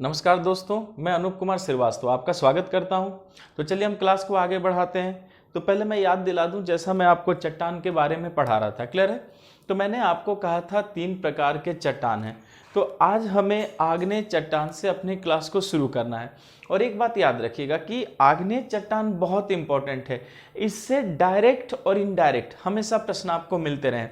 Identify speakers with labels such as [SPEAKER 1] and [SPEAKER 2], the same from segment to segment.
[SPEAKER 1] नमस्कार दोस्तों, मैं अनूप कुमार श्रीवास्तव आपका स्वागत करता हूं। तो चलिए हम क्लास को आगे बढ़ाते हैं। तो पहले मैं याद दिला दूं, जैसा मैं आपको चट्टान के बारे में पढ़ा रहा था, क्लियर है। तो मैंने आपको कहा था 3 प्रकार के चट्टान हैं। तो आज हमें आग्नेय चट्टान से अपनी क्लास को शुरू करना है। और एक बात याद रखिएगा कि आग्नेय चट्टान बहुत इंपॉर्टेंट है। इससे डायरेक्ट और इनडायरेक्ट हमेशा प्रश्न आपको मिलते रहें।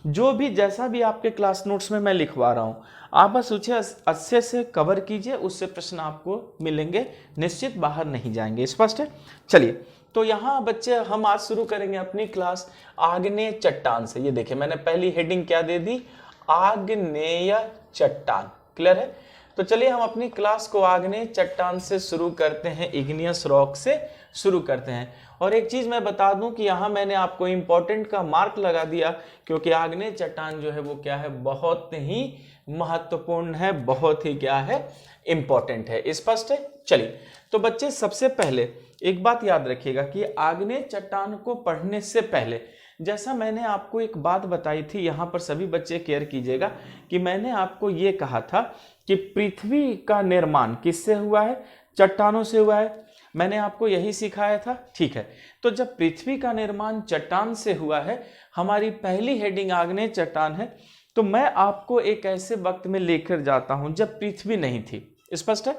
[SPEAKER 1] जो भी जैसा भी आपके क्लास नोट्स में मैं लिखवा रहा हूँ, आप बस उसे अच्छे से कवर कीजिए, उससे प्रश्न आपको मिलेंगे, निश्चित बाहर नहीं जाएंगे। स्पष्ट है। चलिए, तो यहाँ बच्चे हम आज शुरू करेंगे अपनी क्लास आग्नेय चट्टान से। ये देखिए, मैंने पहली हेडिंग क्या दे दी, आग्नेय चट्टान। क्लियर है। तो चलिए हम अपनी क्लास को आग्नेय चट्टान से शुरू करते हैं, इग्नियस रॉक से शुरू करते हैं। और एक चीज मैं बता दूं कि यहाँ मैंने आपको इंपॉर्टेंट का मार्क लगा दिया, क्योंकि आग्नेय चट्टान जो है वो क्या है, बहुत ही महत्वपूर्ण है, बहुत ही क्या है, इंपॉर्टेंट है। स्पष्ट है। चलिए, तो बच्चे सबसे पहले एक बात याद रखिएगा कि आग्नेय चट्टान को पढ़ने से पहले, जैसा मैंने आपको एक बात बताई थी, यहाँ पर सभी बच्चे केयर कीजिएगा कि मैंने आपको ये कहा था कि पृथ्वी का निर्माण किससे हुआ है, चट्टानों से हुआ है। मैंने आपको यही सिखाया था, ठीक है। तो जब पृथ्वी का निर्माण चट्टान से हुआ है, हमारी पहली हेडिंग आग्नेय चट्टान है, तो मैं आपको एक ऐसे वक्त में लेकर जाता हूं जब पृथ्वी नहीं थी। स्पष्ट है।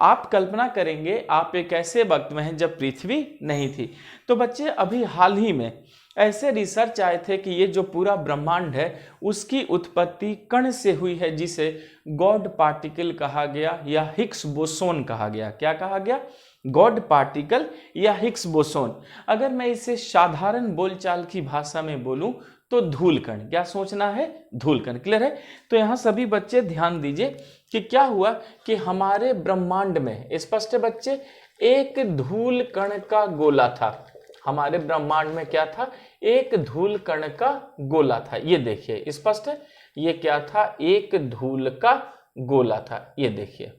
[SPEAKER 1] आप कल्पना करेंगे आप एक ऐसे वक्त में हैं जब पृथ्वी नहीं थी। तो बच्चे अभी हाल ही में ऐसे रिसर्च आए थे कि ये जो पूरा ब्रह्मांड है उसकी उत्पत्ति कण से हुई है, जिसे गॉड पार्टिकल कहा गया या हिग्स बोसोन कहा गया। क्या कहा गया? गॉड पार्टिकल या हिग्स बोसोन। अगर मैं इसे साधारण बोलचाल की भाषा में बोलूं तो धूल कण। क्या सोचना है? धूल कण। क्लियर है। तो यहाँ सभी बच्चे ध्यान दीजिए कि क्या हुआ कि हमारे ब्रह्मांड में, स्पष्ट है बच्चे, एक धूल कण का गोला था। हमारे ब्रह्मांड में क्या था? एक धूल कण का गोला था। ये देखिए, स्पष्ट है। ये क्या था? एक धूल का गोला था। ये देखिए,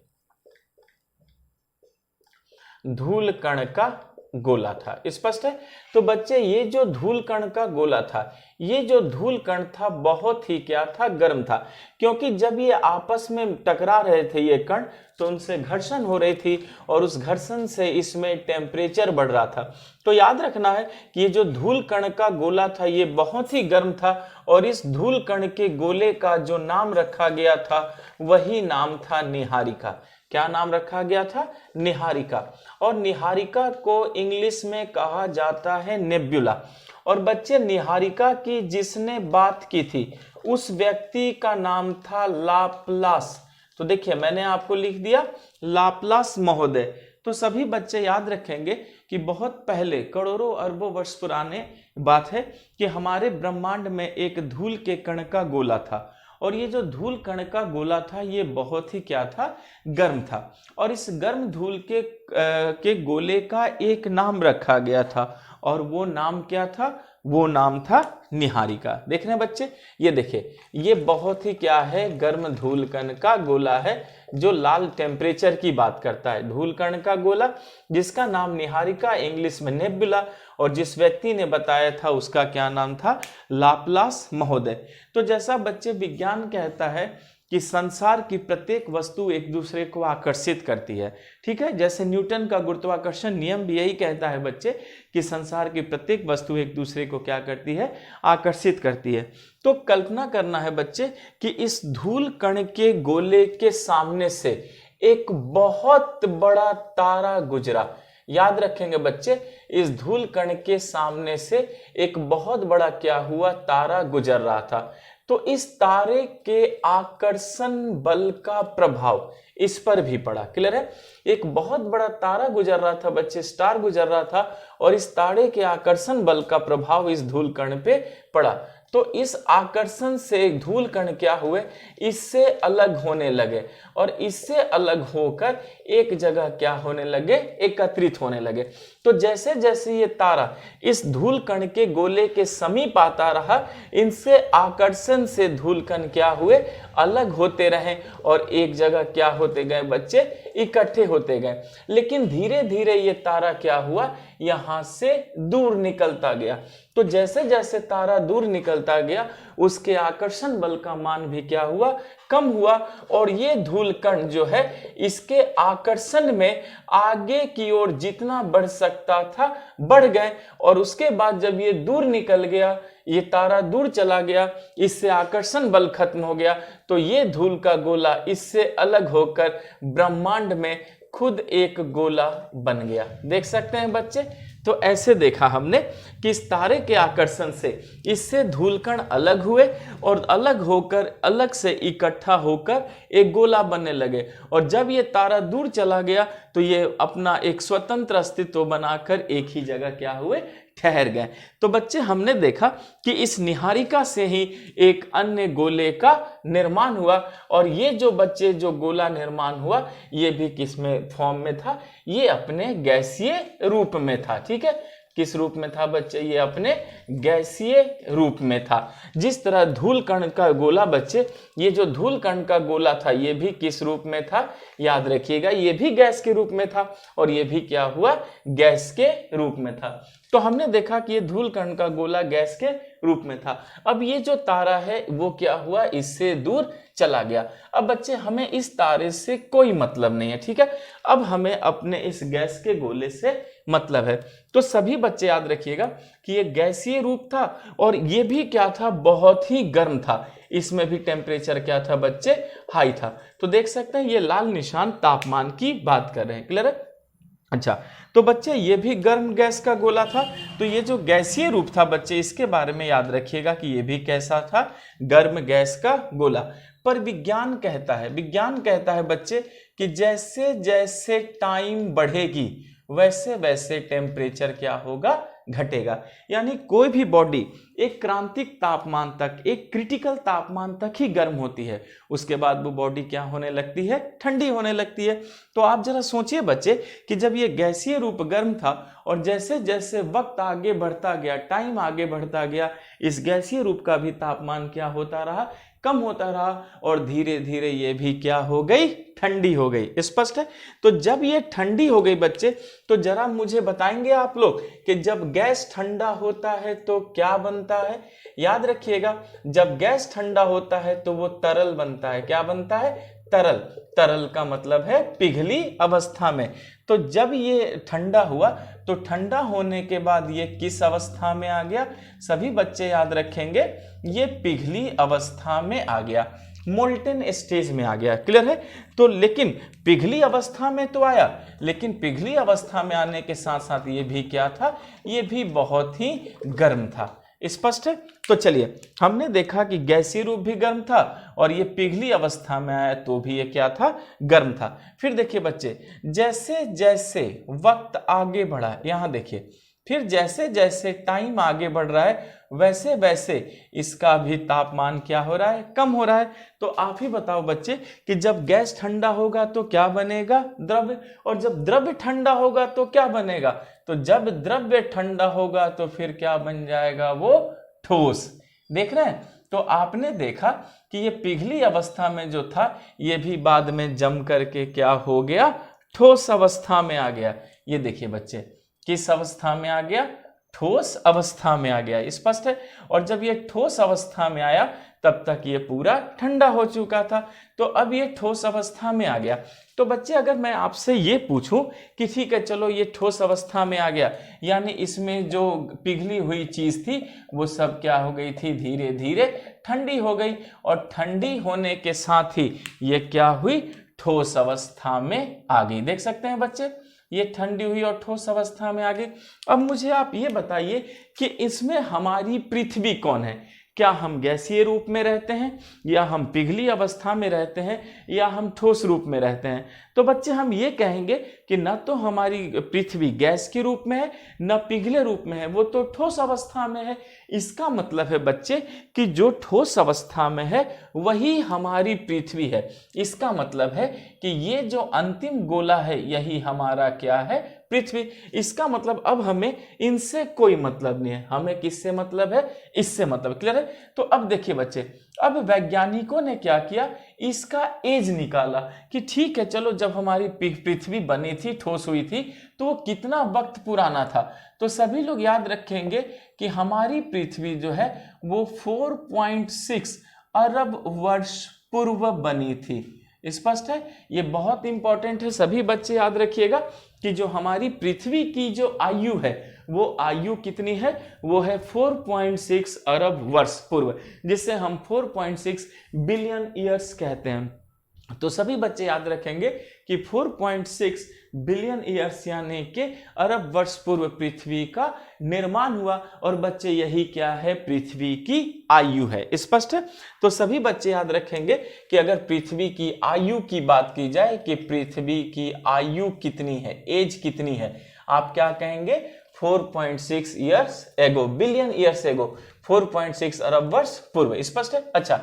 [SPEAKER 1] धूल कण का गोला था। स्पष्ट है। तो बच्चे ये जो धूल कण का गोला था, ये जो धूल कण था बहुत ही क्या था? गर्म था। क्योंकि जब ये आपस में टकरा रहे थे ये कण, तो उनसे घर्षण हो रही थी और उस घर्षण से इसमें टेम्परेचर बढ़ रहा था। तो याद रखना है कि ये जो धूल कण का गोला था ये बहुत ही गर्म था, और इस धूल कण के गोले का जो नाम रखा गया था वही नाम था निहारिका। क्या नाम रखा गया था? निहारिका। और निहारिका को इंग्लिश में कहा जाता है नेब्युला। और बच्चे, निहारिका की जिसने बात की थी उस व्यक्ति का नाम था लाप्लास। तो देखिए, मैंने आपको लिख दिया लाप्लास महोदय। तो सभी बच्चे याद रखेंगे कि बहुत पहले, करोड़ों अरबों वर्ष पुराने बात है कि हमारे ब्रह्मांड में एक धूल के कण का गोला था, और ये जो धूल कण का गोला था ये बहुत ही क्या था? गर्म था। और इस गर्म धूल के गोले का एक नाम रखा गया था, और वो नाम क्या था? वो नाम था निहारिका। देख रहे हैं बच्चे? ये देखिए, ये बहुत ही क्या है? गर्म धूल कण का गोला है, जो लाल टेम्परेचर की बात करता है। धूल कण का गोला जिसका नाम निहारिका, इंग्लिश में नेबुला, और जिस व्यक्ति ने बताया था उसका क्या नाम था? लाप्लास महोदय। तो जैसा बच्चे विज्ञान कहता है कि संसार की प्रत्येक वस्तु एक दूसरे को आकर्षित करती है, ठीक है। जैसे न्यूटन का गुरुत्वाकर्षण नियम भी यही कहता है बच्चे कि संसार की प्रत्येक वस्तु एक दूसरे को क्या करती है? आकर्षित करती है। तो कल्पना करना है बच्चे कि इस धूल कण के गोले के सामने से एक बहुत बड़ा तारा गुजरा। याद रखेंगे बच्चे, इस धूल कण के सामने से एक बहुत बड़ा क्या हुआ? तारा गुजर रहा था। तो इस तारे के आकर्षण बल का प्रभाव इस पर भी पड़ा। क्लियर है। एक बहुत बड़ा तारा गुजर रहा था बच्चे, स्टार गुजर रहा था, और इस तारे के आकर्षण बल का प्रभाव इस धूल कण पे पड़ा। तो इस आकर्षण से धूल कण क्या हुए? इससे अलग होने लगे, और इससे अलग होकर एक जगह क्या होने लगे? एकत्रित होने लगे। तो जैसे जैसे ये तारा इस धूल कण के गोले के समीप आता रहा, इनसे आकर्षण से धूल कण क्या हुए? अलग होते रहे, और एक जगह क्या होते गए बच्चे? इकट्ठे होते गए। लेकिन धीरे धीरे ये तारा क्या हुआ? यहां से दूर निकलता गया। तो जैसे जैसे तारा दूर निकलता गया उसके आकर्षण बल का मान भी क्या हुआ, कम हुआ, और ये धूल कण जो है इसके आकर्षण में आगे की ओर जितना बढ़ सकता था बढ़ गए, और उसके बाद जब ये दूर निकल गया, ये तारा दूर चला गया, इससे आकर्षण बल खत्म हो गया, तो ये धूल का गोला इससे अलग होकर ब्रह्मांड में खुद एक गोला बन गया। देख सकते हैं बच्चे, तो ऐसे देखा हमने कि इस तारे के आकर्षण से इससे धूलकण अलग हुए और अलग होकर अलग से इकट्ठा होकर एक गोला बनने लगे, और जब ये तारा दूर चला गया तो ये अपना एक स्वतंत्र अस्तित्व बनाकर एक ही जगह क्या हुए, ठहर गए। तो बच्चे हमने देखा कि इस निहारिका से ही एक अन्य गोले का निर्माण हुआ, और ये जो बच्चे जो गोला निर्माण हुआ ये भी किस में फॉर्म में था, ये अपने गैसीय रूप में था। ठीक है, किस रूप में था बच्चे, ये अपने गैसीय रूप में था। जिस तरह धूल कण का गोला बच्चे, ये जो धूल कण का गोला था ये भी किस रूप में था, याद रखिएगा, ये भी गैस के रूप में था, और ये भी क्या हुआ, गैस के रूप में था। तो हमने देखा कि ये धूल कण का गोला गैस के रूप में था। अब ये जो तारा है वो क्या हुआ, इससे दूर चला गया। अब बच्चे हमें इस तारे से कोई मतलब नहीं है, ठीक है, अब हमें अपने इस गैस के गोले से मतलब है। तो सभी बच्चे याद रखिएगा कि ये गैसीय रूप था, और ये भी क्या था, बहुत ही गर्म था, इसमें भी टेम्परेचर क्या था बच्चे, हाई था। तो देख सकते हैं ये लाल निशान तापमान की बात कर रहे हैं, क्लियर है। अच्छा, तो बच्चे ये भी गर्म गैस का गोला था। तो ये जो गैसीय रूप था बच्चे, इसके बारे में याद रखिएगा कि ये भी कैसा था, गर्म गैस का गोला। पर विज्ञान कहता है बच्चे कि जैसे जैसे टाइम बढ़ेगी वैसे वैसे टेम्परेचर क्या होगा, घटेगा। यानी कोई भी बॉडी एक क्रांतिक तापमान तक, एक क्रिटिकल तापमान तक ही गर्म होती है, उसके बाद वो बॉडी क्या होने लगती है, ठंडी होने लगती है। तो आप जरा सोचिए बच्चे कि जब ये गैसीय रूप गर्म था और जैसे जैसे वक्त आगे बढ़ता गया, टाइम आगे बढ़ता गया, इस गैसीय रूप का भी तापमान क्या होता रहा, कम होता रहा, और धीरे धीरे ये भी क्या हो गई, ठंडी हो गई। स्पष्ट है। तो जब ये ठंडी हो गई बच्चे, तो जरा मुझे बताएंगे आप लोग कि जब गैस ठंडा होता है तो क्या बनता है। याद रखिएगा, जब गैस ठंडा होता है तो वो तरल बनता है। क्या बनता है, तरल। तरल का मतलब है पिघली अवस्था में। तो जब ये ठंडा हुआ तो ठंडा होने के बाद ये किस अवस्था में आ गया, सभी बच्चे याद रखेंगे, ये पिघली अवस्था में आ गया, मोल्टेन स्टेज में आ गया। क्लियर है। तो लेकिन पिघली अवस्था में तो आया, लेकिन पिघली अवस्था में आने के साथ साथ ये भी क्या था, ये भी बहुत ही गर्म था। स्पष्ट है। तो चलिए, हमने देखा कि गैसीय रूप भी गर्म था और ये पिघली अवस्था में आया तो भी ये क्या था, गर्म था। फिर देखिए बच्चे, जैसे जैसे वक्त आगे बढ़ा, यहां देखिए, फिर जैसे जैसे टाइम आगे बढ़ रहा है वैसे वैसे इसका भी तापमान क्या हो रहा है, कम हो रहा है। तो आप ही बताओ बच्चे कि जब गैस ठंडा होगा तो क्या बनेगा, द्रव्य, और जब द्रव्य ठंडा होगा तो क्या बनेगा, तो जब द्रव्य ठंडा होगा तो फिर क्या बन जाएगा, वो ठोस। देख रहे हैं। तो आपने देखा कि ये पिघली अवस्था में जो था ये भी बाद में जम करके क्या हो गया, ठोस अवस्था में आ गया। ये देखिए बच्चे, किस अवस्था में आ गया, ठोस अवस्था में आ गया। स्पष्ट है। और जब ये ठोस अवस्था में आया तब तक ये पूरा ठंडा हो चुका था, तो अब ये ठोस अवस्था में आ गया। तो बच्चे अगर मैं आपसे ये पूछूं कि ठीक है चलो ये ठोस अवस्था में आ गया, यानी इसमें जो पिघली हुई चीज थी वो सब क्या हो गई थी, धीरे धीरे ठंडी हो गई, और ठंडी होने के साथ ही ये क्या हुई, ठोस अवस्था में आ गई। देख सकते हैं बच्चे, ये ठंडी हुई और ठोस अवस्था में आ गई। अब मुझे आप ये बताइए कि इसमें हमारी पृथ्वी कौन है, क्या हम गैसीय रूप में रहते हैं, या हम पिघली अवस्था में रहते हैं, या हम ठोस रूप में रहते हैं। तो बच्चे हम ये कहेंगे कि न तो हमारी पृथ्वी गैस के रूप में है न पिघले रूप में है, वो तो ठोस अवस्था में है। इसका मतलब है बच्चे कि जो ठोस अवस्था में है वही हमारी पृथ्वी है। इसका मतलब है कि ये जो अंतिम गोला है यही हमारा क्या है, पृथ्वी। इसका मतलब अब हमें इनसे कोई मतलब नहीं है, हमें किससे मतलब है, इससे मतलब। क्लियर है? तो अब देखिए बच्चे, अब वैज्ञानिकों ने क्या किया, इसका एज निकाला कि ठीक है चलो, जब हमारी पृथ्वी बनी थी, ठोस हुई थी, तो वो कितना वक्त पुराना था। तो सभी लोग याद रखेंगे कि हमारी पृथ्वी जो है वो 4.6 अरब वर्ष पूर्व बनी थी। स्पष्ट है? ये बहुत इंपॉर्टेंट है, सभी बच्चे याद रखिएगा कि जो हमारी पृथ्वी की जो आयु है वो आयु कितनी है, वो है 4.6 अरब वर्ष पूर्व, जिसे हम 4.6 बिलियन ईयर्स कहते हैं। तो सभी बच्चे याद रखेंगे कि 4.6 बिलियन ईयर्स यानी कि अरब वर्ष पूर्व पृथ्वी का निर्माण हुआ। और बच्चे यही क्या है, पृथ्वी की आयु है। स्पष्ट है? तो सभी बच्चे याद रखेंगे कि अगर पृथ्वी की आयु की बात की जाए कि पृथ्वी की आयु कितनी है, एज कितनी है, आप क्या कहेंगे, 4.6 years ago, billion years ago, 4.6 अरब वर्ष पूर्व। स्पष्ट है? अच्छा,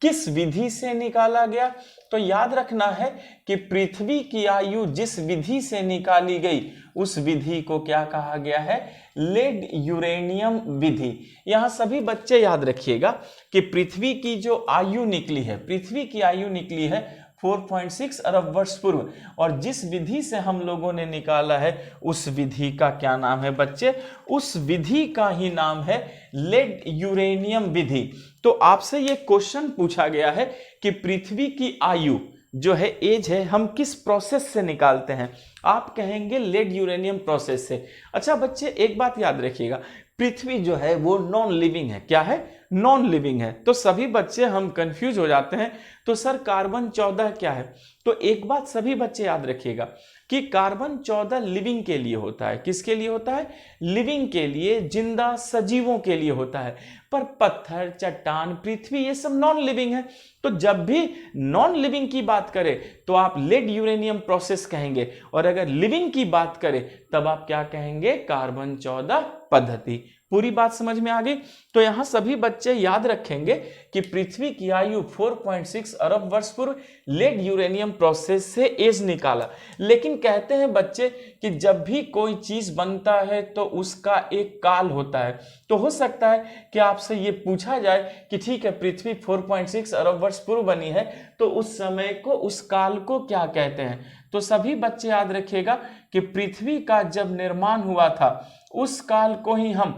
[SPEAKER 1] किस विधि से निकाला गया? तो याद रखना है कि पृथ्वी की आयु जिस विधि से निकाली गई उस विधि को क्या कहा गया है, लेड यूरेनियम विधि। यहां सभी बच्चे याद रखिएगा कि पृथ्वी की जो आयु निकली है, पृथ्वी की आयु निकली है 4.6 अरब वर्ष पूर्व, और जिस विधि से हम लोगों ने निकाला है उस विधि का क्या नाम है बच्चे, उस विधि का ही नाम है लेड यूरेनियम विधि। तो आपसे ये क्वेश्चन पूछा गया है कि पृथ्वी की आयु जो है, एज है, हम किस प्रोसेस से निकालते हैं, आप कहेंगे लेड यूरेनियम प्रोसेस से। अच्छा बच्चे, एक बात याद रखिएगा, पृथ्वी जो है वो नॉन लिविंग है। क्या है? नॉन लिविंग है। तो सभी बच्चे हम कंफ्यूज हो जाते हैं, तो सर कार्बन 14 क्या है? तो एक बात सभी बच्चे याद रखिएगा कि कार्बन 14 लिविंग के लिए होता है। किसके लिए होता है? लिविंग के लिए, जिंदा सजीवों के लिए होता है। पर पत्थर, चट्टान, पृथ्वी, ये सब नॉन लिविंग है। तो जब भी नॉन लिविंग की बात करें तो आप लेड यूरेनियम प्रोसेस कहेंगे, और अगर लिविंग की बात करें तब आप क्या कहेंगे, कार्बन 14 पद्धति। पूरी बात समझ में आ गई? तो यहां सभी बच्चे याद रखेंगे कि पृथ्वी की आयु 4.6 अरब वर्ष पूर्व लेड यूरेनियम प्रोसेस से एज निकाला। लेकिन कहते हैं बच्चे कि जब भी कोई चीज बनता है तो उसका एक काल होता है। तो हो सकता है कि आपसे ये पूछा जाए कि ठीक है, पृथ्वी 4.6 अरब वर्ष पूर्व बनी है, तो उस समय को, उस काल को क्या कहते हैं? तो सभी बच्चे याद रखिएगा कि पृथ्वी का जब निर्माण हुआ था उस काल को ही हम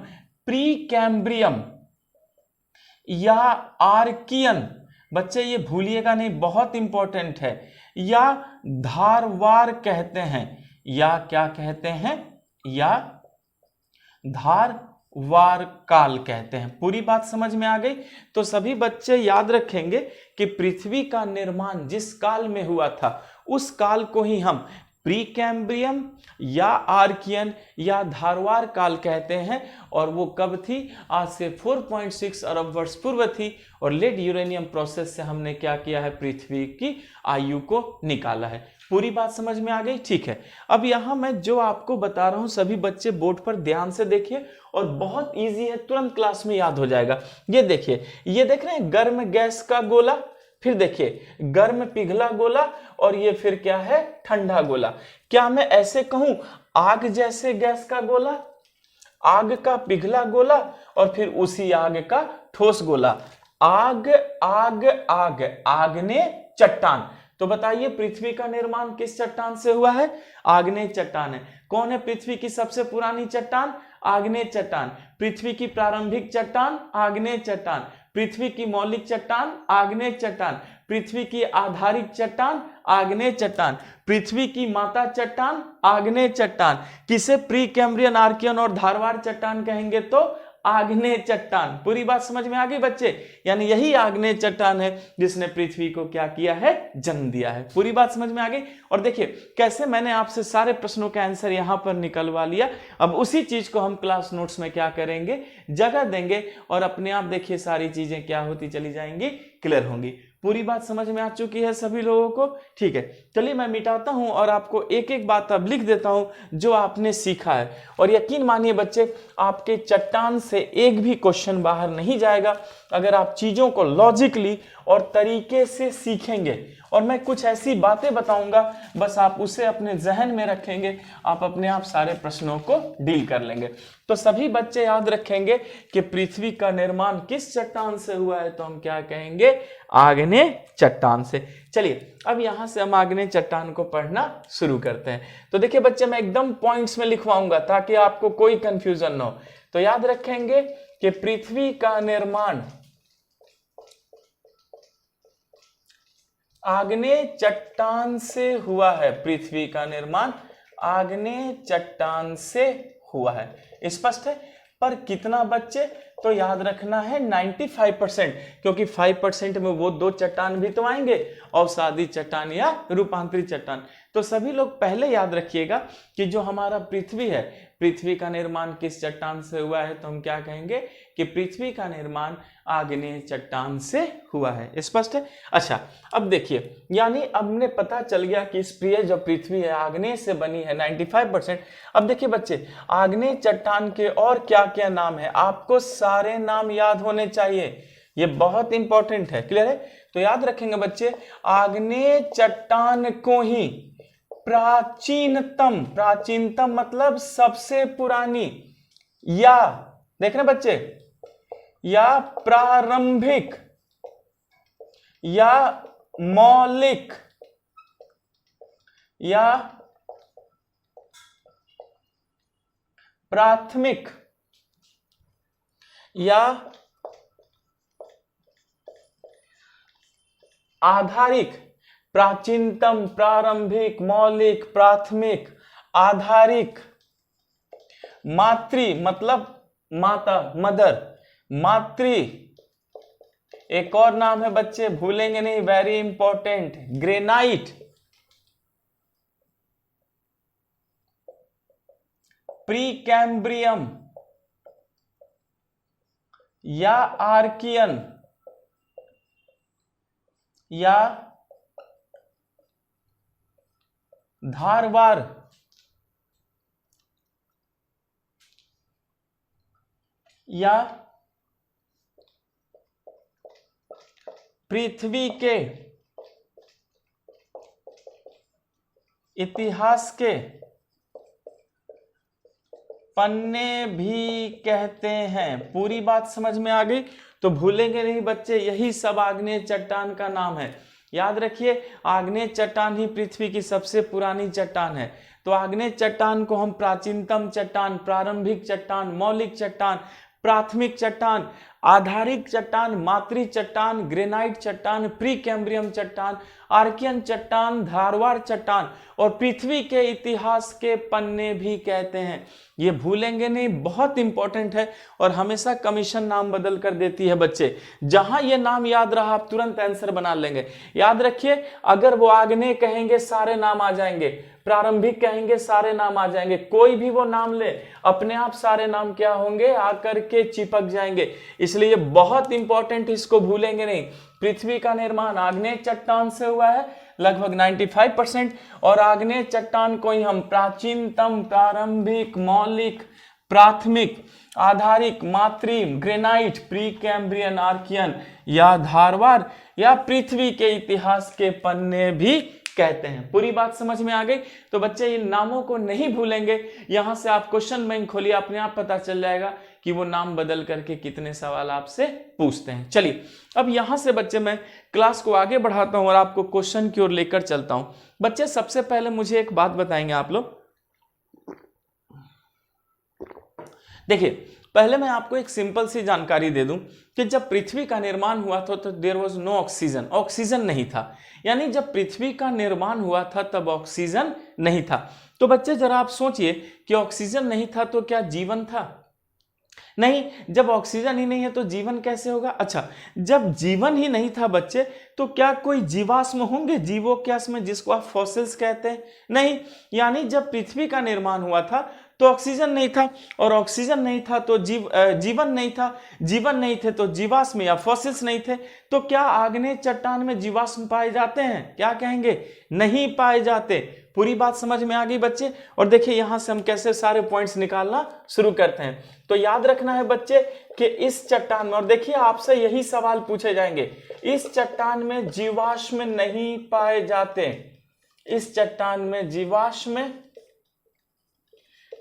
[SPEAKER 1] प्री कैम्ब्रियम या आर्कियन, बच्चे ये भूलिएगा नहीं, बहुत इंपॉर्टेंट है, या धारवार कहते हैं, या क्या कहते हैं, या धारवार काल कहते हैं। पूरी बात समझ में आ गई? तो सभी बच्चे याद रखेंगे कि पृथ्वी का निर्माण जिस काल में हुआ था उस काल को ही हम प्री कैम्ब्रियम या आर्कियन या धारवार काल कहते हैं। और वो कब थी? आज से 4.6 अरब वर्ष पूर्व थी। और लेड यूरेनियम प्रोसेस से हमने क्या किया है, पृथ्वी की आयु को निकाला है। पूरी बात समझ में आ गई? ठीक है, अब यहां मैं जो आपको बता रहा हूं सभी बच्चे बोर्ड पर ध्यान से देखिए, और बहुत इजी है, तुरंत क्लास में याद हो जाएगा। ये देखिए, ये देख रहे हैं गर्म गैस का गोला, फिर देखिए गर्म पिघला गोला, और ये फिर क्या है, ठंडा गोला। क्या मैं ऐसे कहूं, आग जैसे गैस का गोला, आग का पिघला गोला, और फिर उसी आग का ठोस गोला। आग आग आग, आग्नेय चट्टान। तो बताइए पृथ्वी का निर्माण किस चट्टान से हुआ है? आग्नेय चट्टान है। कौन है पृथ्वी की सबसे पुरानी चट्टान? आग्नेय चट्टान। पृथ्वी की प्रारंभिक चट्टान? आग्नेय चट्टान। पृथ्वी की मौलिक चट्टान? आग्नेय चट्टान। पृथ्वी की आधारिक चट्टान? आग्नेय चट्टान। पृथ्वी की माता चट्टान? आग्नेय चट्टान। किसे प्री कैम्ब्रियन, आर्कियन और धारवार चट्टान कहेंगे? तो आग्नेय चट्टान। पूरी बात समझ में आ गई बच्चे? यानी यही आग्नेय चट्टान है जिसने पृथ्वी को क्या किया है, जन्म दिया है। पूरी बात समझ में आ गई? और देखिए कैसे मैंने आपसे सारे प्रश्नों का आंसर यहां पर निकलवा लिया। अब उसी चीज को हम क्लास नोट्स में क्या करेंगे, जगह देंगे, और अपने आप देखिए सारी चीजें क्या होती चली जाएंगी, क्लियर होंगी। पूरी बात समझ में आ चुकी है सभी लोगों को? ठीक है, चलिए मैं मिटाता हूं और आपको एक एक बात अब लिख देता हूं जो आपने सीखा है। और यकीन मानिए बच्चे, आपके चट्टान से एक भी क्वेश्चन बाहर नहीं जाएगा। अगर आप चीजों को लॉजिकली और तरीके से सीखेंगे, और मैं कुछ ऐसी बातें बताऊंगा, बस आप उसे अपने जहन में रखेंगे, आप अपने आप सारे प्रश्नों को डील कर लेंगे। तो सभी बच्चे याद रखेंगे कि पृथ्वी का निर्माण किस चट्टान से हुआ है, तो हम क्या कहेंगे, आग्नेय चट्टान से। चलिए अब यहां से हम आग्नेय चट्टान को पढ़ना शुरू करते हैं। तो देखिए बच्चे, मैं एकदम पॉइंट्स में लिखवाऊंगा ताकि आपको कोई कंफ्यूजन ना हो। तो याद रखेंगे कि पृथ्वी का निर्माण आग्नेय चट्टान से हुआ है। पृथ्वी का निर्माण आग्नेय चट्टान से हुआ है। स्पष्ट है? पर कितना बच्चे? तो याद रखना है 95%, क्योंकि 5% में वो 2 चट्टान भी तो आएंगे, अवसादी चट्टान या रूपांतरित चट्टान। तो सभी लोग पहले याद रखिएगा कि जो हमारा पृथ्वी है, पृथ्वी का निर्माण किस चट्टान से हुआ है, तो हम क्या कहेंगे कि पृथ्वी का निर्माण आग्नेय चट्टान से हुआ है। स्पष्ट है? अच्छा, अब देखिए, यानी अब ने पता चल गया कि इस प्रिय जो पृथ्वी है आग्नेय से बनी है 95%। अब देखिए बच्चे, आग्नेय चट्टान के और क्या क्या नाम है, आपको सारे नाम याद होने चाहिए, ये बहुत इंपॉर्टेंट है। क्लियर है? तो याद रखेंगे बच्चे, आग्नेय चट्टान को ही प्राचीनतम, प्राचीनतम मतलब सबसे पुरानी, या देख रहे बच्चे, या प्रारंभिक, या मौलिक, या प्राथमिक, या आधारिक। प्राचीनतम, प्रारंभिक, मौलिक, प्राथमिक, आधारिक, मातृ मतलब माता, मदर, मातृ। एक और नाम है बच्चे, भूलेंगे नहीं, वेरी इंपॉर्टेंट, ग्रेनाइट, प्रीकैम्ब्रियम, या आर्कियन, या धारवार, या पृथ्वी के इतिहास के पन्ने भी कहते हैं। पूरी बात समझ में आ गई? तो भूलेंगे नहीं बच्चे, यही सब आग्नेय चट्टान का नाम है। याद रखिए, आग्नेय चट्टान ही पृथ्वी की सबसे पुरानी चट्टान है। तो आग्नेय चट्टान को हम प्राचीनतम चट्टान, प्रारंभिक चट्टान, मौलिक चट्टान, प्राथमिक चट्टान, आधारिक चट्टान, मातृ चट्टान, ग्रेनाइट चट्टान, प्रीकैम्ब्रियम चट्टान, आर्कियन चट्टान, धारवार चट्टान और पृथ्वी के इतिहास के पन्ने भी कहते हैं। ये भूलेंगे नहीं, बहुत इंपॉर्टेंट है और हमेशा कमीशन नाम बदल कर देती है बच्चे। जहां ये नाम याद रहा आप तुरंत आंसर बना लेंगे। याद रखिए, अगर वो आग्नेय कहेंगे सारे नाम आ जाएंगे, प्रारंभिक कहेंगे सारे नाम आ जाएंगे, कोई भी वो नाम ले अपने आप सारे नाम क्या होंगे, आकर के चिपक जाएंगे। इसलिए बहुत इंपॉर्टेंट, इसको भूलेंगे नहीं। पृथ्वी का निर्माण आग्नेय चट्टान से हुआ है लगभग 95%, और आग्नेय चट्टान को ही हम प्राचीनतम, प्रारंभिक, मौलिक, प्राथमिक, आधारिक, मातृ, ग्रेनाइट, प्रीकैम्ब्रियन, आर्कियन या धारवार या पृथ्वी के इतिहास के पन्ने भी कहते हैं। पूरी बात समझ में आ गई? तो बच्चे इन नामों को नहीं भूलेंगे। यहां से आप क्वेश्चन बैंक खोलिए, अपने आप पता चल जाएगा कि वो नाम बदल करके कितने सवाल आपसे पूछते हैं। चलिए अब यहां से बच्चे मैं क्लास को आगे बढ़ाता हूं और आपको क्वेश्चन की ओर लेकर चलता हूं। बच्चे सबसे पहले मुझे एक बात बताएंगे आप लोग। देखिए, पहले मैं आपको एक सिंपल सी जानकारी दे दूं कि जब पृथ्वी का निर्माण हुआ था तो there was no oxygen, oxygen नहीं था। यानी जब पृथ्वी का निर्माण हुआ था तब ऑक्सीजन नहीं था। तो बच्चे जरा आप सोचिए कि ऑक्सीजन नहीं था तो क्या जीवन था? नहीं। जब ऑक्सीजन ही नहीं है तो जीवन कैसे होगा? अच्छा, जब जीवन ही नहीं था बच्चे तो क्या कोई जीवाश्म होंगे, जीवोक्यास्म, जिसको आप फॉसिल्स कहते हैं? नहीं। यानी जब पृथ्वी का निर्माण हुआ था तो ऑक्सीजन नहीं था, और ऑक्सीजन नहीं था तो जीवन नहीं था, जीवन नहीं थे तो जीवाश्म या फॉसिल्स नहीं थे। तो क्या आग्नेय चट्टान में जीवाश्म पाए जाते हैं? क्या कहेंगे? नहीं पाए जाते। पूरी बात समझ में आ गई बच्चे? और देखिए यहां से हम कैसे सारे पॉइंट्स निकालना शुरू करते हैं। तो याद रखना है बच्चे कि इस चट्टान में, और देखिए आपसे यही सवाल पूछे जाएंगे, इस चट्टान में जीवाश्म नहीं पाए जाते, इस चट्टान में जीवाश्म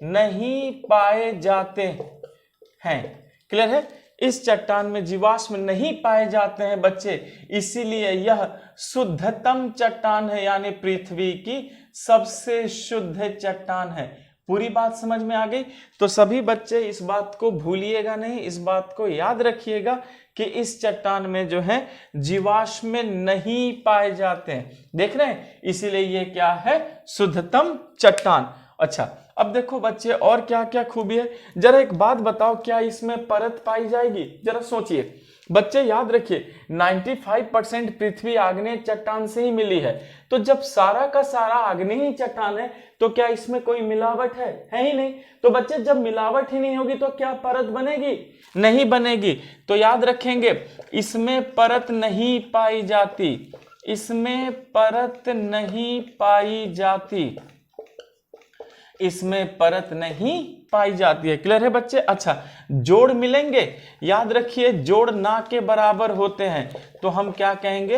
[SPEAKER 1] नहीं पाए जाते हैं। क्लियर है? इस चट्टान में जीवाश्म नहीं पाए जाते हैं बच्चे, इसीलिए यह शुद्धतम चट्टान है, यानी पृथ्वी की सबसे शुद्ध चट्टान है। पूरी बात समझ में आ गई? तो सभी बच्चे इस बात को भूलिएगा नहीं, इस बात को याद रखिएगा कि इस चट्टान में जो है जीवाश्म नहीं पाए जाते हैं। देख रहे हैं? इसीलिए ये क्या है? शुद्धतम चट्टान। अच्छा, अब देखो बच्चे और क्या क्या खूबी है, जरा एक बात बताओ, क्या इसमें परत पाई जाएगी? जरा सोचिए बच्चे, याद रखिए 95% पृथ्वी आग्नेय चट्टान से ही मिली है। तो जब सारा का सारा आग्नेय चट्टान है तो क्या इसमें कोई मिलावट है? ही नहीं। तो बच्चे जब मिलावट ही नहीं होगी तो क्या परत बनेगी? नहीं बनेगी। तो याद रखेंगे इसमें परत नहीं पाई जाती, इसमें परत नहीं पाई जाती, इसमें परत नहीं पाई जाती है। क्लियर है बच्चे? अच्छा, जोड़ मिलेंगे, याद रखिए जोड़ ना के बराबर होते हैं, तो हम क्या कहेंगे?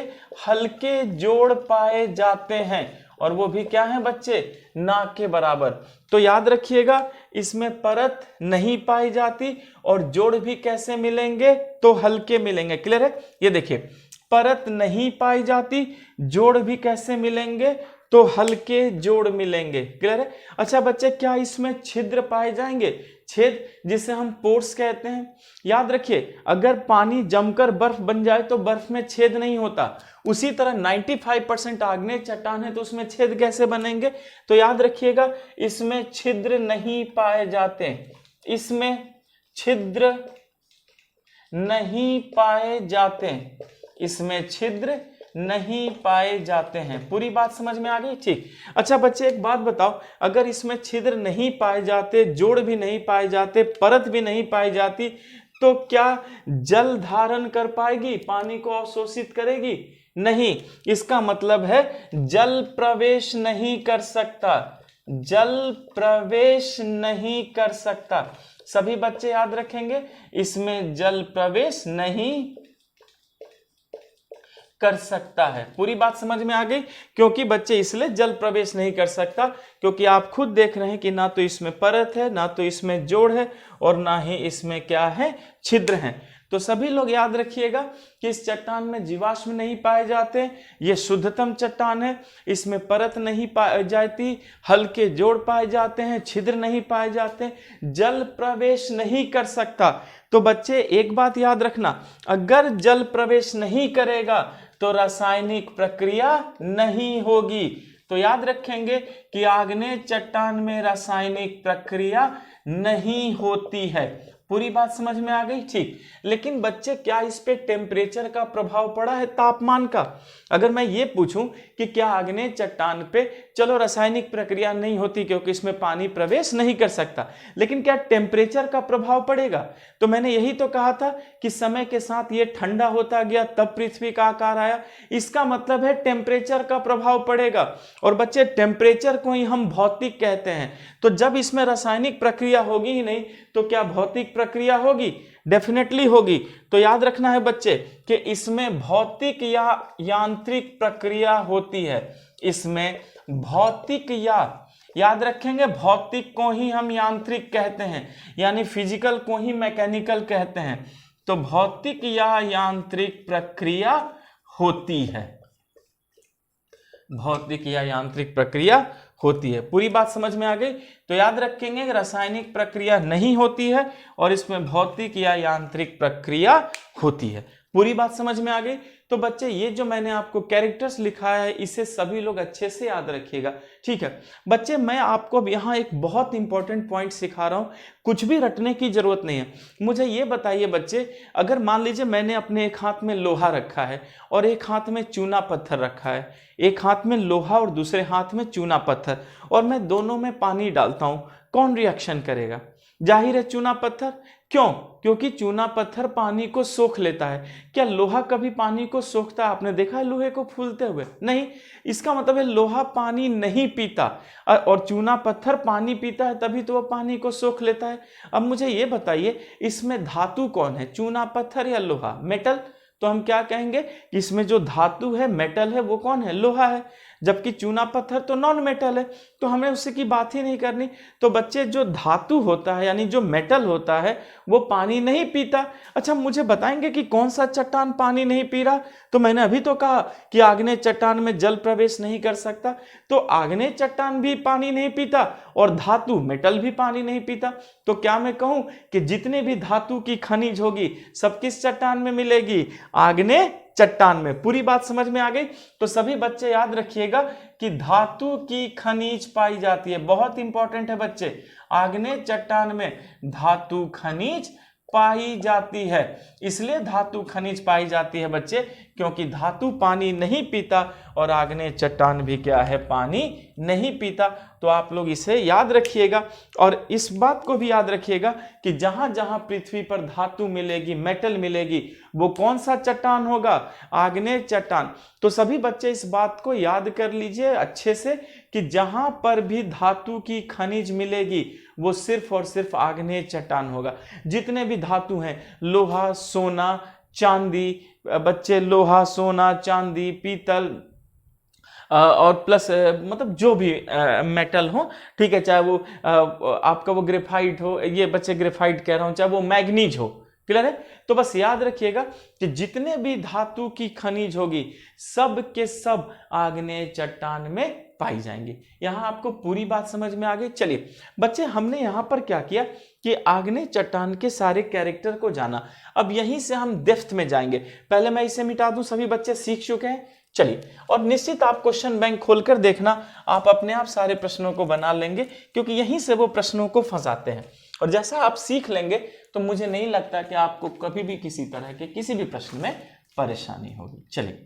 [SPEAKER 1] हल्के जोड़ पाए जाते हैं, और वो भी क्या है बच्चे? ना के बराबर। तो याद रखिएगा इसमें परत नहीं पाई जाती, और जोड़ भी कैसे मिलेंगे? तो हल्के मिलेंगे। क्लियर है? ये देखिए, परत नहीं पाई जाती, जोड़ भी कैसे मिलेंगे? तो हल्के जोड़ मिलेंगे। क्लियर है? अच्छा बच्चे, क्या इसमें छिद्र पाए जाएंगे? छेद, जिसे हम पोर्स कहते हैं। याद रखिए अगर पानी जमकर बर्फ बन जाए तो बर्फ में छेद नहीं होता, उसी तरह 95% आग्नेय चट्टान है तो उसमें छेद कैसे बनेंगे? तो याद रखिएगा इसमें छिद्र नहीं पाए जाते, इसमें छिद्र नहीं पाए जाते, इसमें छिद्र नहीं पाए जाते हैं। पूरी बात समझ में आ गई? ठीक। अच्छा बच्चे, एक बात बताओ, अगर इसमें छिद्र नहीं पाए जाते, जोड़ भी नहीं पाए जाते, परत भी नहीं पाई जाती, तो क्या जल धारण कर पाएगी? पानी को अवशोषित करेगी? नहीं। इसका मतलब है जल प्रवेश नहीं कर सकता, जल प्रवेश नहीं कर सकता। सभी बच्चे याद रखेंगे इसमें जल प्रवेश नहीं कर सकता है। पूरी बात समझ में आ गई? क्योंकि बच्चे इसलिए जल प्रवेश नहीं कर सकता क्योंकि आप खुद देख रहे हैं कि ना तो इसमें परत है, ना तो इसमें जोड़ है, और ना ही इसमें क्या है? छिद्र हैं। तो सभी लोग याद रखिएगा कि इस चट्टान में जीवाश्म नहीं पाए जाते, ये शुद्धतम चट्टान है, इसमें परत नहीं पाई जाती, हल्के जोड़ पाए जाते हैं, छिद्र नहीं पाए जाते, जल प्रवेश नहीं कर सकता। तो बच्चे एक बात याद रखना, अगर जल प्रवेश नहीं करेगा तो रासायनिक प्रक्रिया नहीं होगी। तो याद रखेंगे कि आग्नेय चट्टान में रासायनिक प्रक्रिया नहीं होती है। पूरी बात समझ में आ गई? ठीक। लेकिन बच्चे क्या इस पे टेम्परेचर का प्रभाव पड़ा है, तापमान का? अगर मैं ये पूछूं कि क्या आग्नेय चट्टान पे, चलो रासायनिक प्रक्रिया नहीं होती क्योंकि इसमें पानी प्रवेश नहीं कर सकता, लेकिन क्या टेम्परेचर का प्रभाव पड़ेगा? तो मैंने यही तो कहा था कि समय के साथ ये ठंडा होता गया तब पृथ्वी का आकार आया। इसका मतलब है टेम्परेचर का प्रभाव पड़ेगा। और बच्चे टेम्परेचर को ही हम भौतिक कहते हैं। तो जब इसमें रासायनिक प्रक्रिया होगी ही नहीं तो क्या भौतिक प्रक्रिया होगी? डेफिनेटली होगी। तो याद रखना है बच्चे कि इसमें भौतिक या यांत्रिक प्रक्रिया होती है, इसमें भौतिक या, याद रखेंगे भौतिक को ही हम यांत्रिक कहते हैं, यानी फिजिकल को ही मैकेनिकल कहते हैं। तो भौतिक या यांत्रिक प्रक्रिया होती है, भौतिक या यांत्रिक प्रक्रिया होती है। पूरी बात समझ में आ गई? तो याद रखेंगे कि रासायनिक प्रक्रिया नहीं होती है और इसमें भौतिक या यांत्रिक प्रक्रिया होती है। पूरी बात समझ में आ गई? तो बच्चे ये जो मैंने आपको कैरेक्टर्स लिखाया है इसे सभी लोग अच्छे से याद रखिएगा। ठीक है बच्चे, मैं आपको अब यहाँ एक बहुत इंपॉर्टेंट पॉइंट सिखा रहा हूँ, कुछ भी रटने की जरूरत नहीं है। मुझे ये बताइए बच्चे, अगर मान लीजिए मैंने अपने एक हाथ में लोहा रखा है और एक हाथ में चूना पत्थर रखा है, एक हाथ में लोहा और दूसरे हाथ में चूना पत्थर, और मैं दोनों में पानी डालता हूँ, कौन रिएक्शन करेगा? जाहिर है चूना पत्थर। क्यों? क्योंकि चूना पत्थर पानी को सोख लेता है। क्या लोहा कभी पानी को सोखता है? आपने देखा है लोहे को फूलते हुए? नहीं। इसका मतलब है लोहा पानी नहीं पीता और चूना पत्थर पानी पीता है, तभी तो वह पानी को सोख लेता है। अब मुझे ये बताइए, इसमें धातु कौन है, चूना पत्थर या लोहा? मेटल। तो हम क्या कहेंगे कि इसमें जो धातु है, मेटल है, वो कौन है? लोहा है। जबकि चूना पत्थर तो नॉन मेटल है, तो हमें उससे की बात ही नहीं करनी। तो बच्चे जो धातु होता है यानी जो मेटल होता है वो पानी नहीं पीता। अच्छा, मुझे बताएंगे कि कौन सा चट्टान पानी नहीं पी रहा? तो मैंने अभी तो कहा कि आग्नेय चट्टान में जल प्रवेश नहीं कर सकता, तो आग्नेय चट्टान भी पानी नहीं पीता और धातु मेटल भी पानी नहीं पीता। तो क्या मैं कहूं कि जितने भी धातु की खनिज होगी सब किस चट्टान में मिलेगी? आग्नेय चट्टान में। पूरी बात समझ में आ गई? तो सभी बच्चे याद रखिएगा कि धातु की खनिज पाई जाती है, बहुत इंपॉर्टेंट है बच्चे, आग्नेय चट्टान में धातु खनिज पाई जाती है। इसलिए धातु खनिज पाई जाती है बच्चे, क्योंकि धातु पानी नहीं पीता और आग्नेय चट्टान भी क्या है? पानी नहीं पीता। तो आप लोग इसे याद रखिएगा और इस बात को भी याद रखिएगा कि जहां जहां पृथ्वी पर धातु मिलेगी, मेटल मिलेगी, वो कौन सा चट्टान होगा? आग्नेय चट्टान। तो सभी बच्चे इस बात को याद कर लीजिए अच्छे से कि जहां पर भी धातु की खनिज मिलेगी वो सिर्फ और सिर्फ आग्नेय चट्टान होगा। जितने भी धातु हैं, लोहा, सोना, चांदी, बच्चे लोहा, सोना, चांदी, पीतल और प्लस मतलब जो भी मेटल हो, ठीक है, चाहे वो आपका वो ग्रेफाइट हो, ये बच्चे ग्रेफाइट कह रहा हूं, चाहे वो मैग्नीज हो। क्लियर है? तो बस याद रखिएगा कि जितने भी धातु की खनिज होगी सब के सब आग्नेय चट्टान में पाई जाएंगी। यहां आपको पूरी बात समझ में आ गई? चलिए बच्चे, हमने यहां पर क्या किया कि आग्नेय चट्टान के सारे कैरेक्टर को जाना। अब यहीं से हम डेप्थ में जाएंगे। पहले मैं इसे मिटा दूं, सभी बच्चे सीख चुके हैं। चलिए, और निश्चित आप क्वेश्चन बैंक खोलकर देखना, आप अपने आप सारे प्रश्नों को बना लेंगे, क्योंकि यहीं से वो प्रश्नों को फंसाते हैं। और जैसा आप सीख लेंगे तो मुझे नहीं लगता कि आपको कभी भी किसी तरह के किसी भी प्रश्न में परेशानी होगी। चलिए,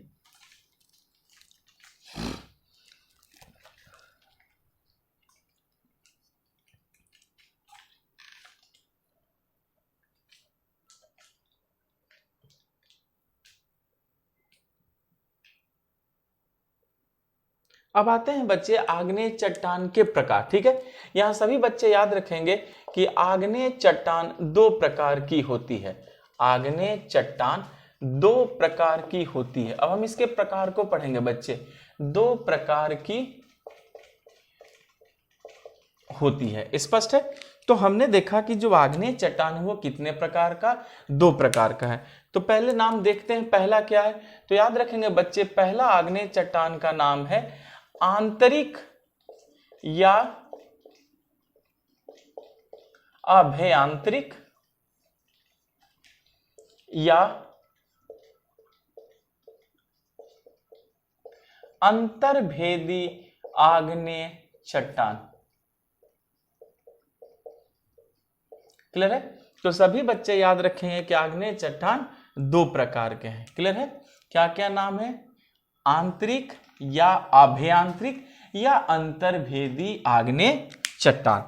[SPEAKER 1] अब आते हैं बच्चे आग्नेय चट्टान के प्रकार। ठीक है, यहां सभी बच्चे याद रखेंगे कि आग्नेय चट्टान दो प्रकार की होती है। आग्नेय चट्टान दो प्रकार की होती है। अब हम इसके प्रकार को पढ़ेंगे बच्चे। दो प्रकार की होती है, स्पष्ट है? तो हमने देखा कि जो आग्नेय चट्टान है वो कितने प्रकार का? दो प्रकार का है। तो पहले नाम देखते हैं, पहला क्या है? तो याद रखेंगे बच्चे, पहला आग्नेय चट्टान का नाम है आंतरिक या अभ्यंतरिक या अंतर्भेदी आग्नेय चट्टान। क्लियर है? तो सभी बच्चे याद रखेंगे कि आग्नेय चट्टान दो प्रकार के हैं। क्लियर है? क्या क्या नाम है? आंतरिक या अभ्यंतरिक या अंतर्भेदी आग्नेय चट्टान।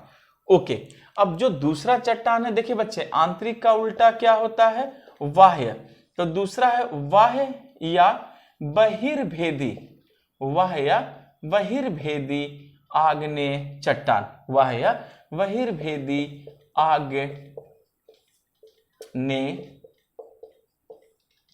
[SPEAKER 1] ओके, अब जो दूसरा चट्टान है, देखिए बच्चे, आंतरिक का उल्टा क्या होता है? बाह्य। तो दूसरा है बाह्य या बहिर्भेदी, बाह्य या बहिर्भेदी आग्नेय चट्टान, बाह्य या बहिर्भेदी आग्नेय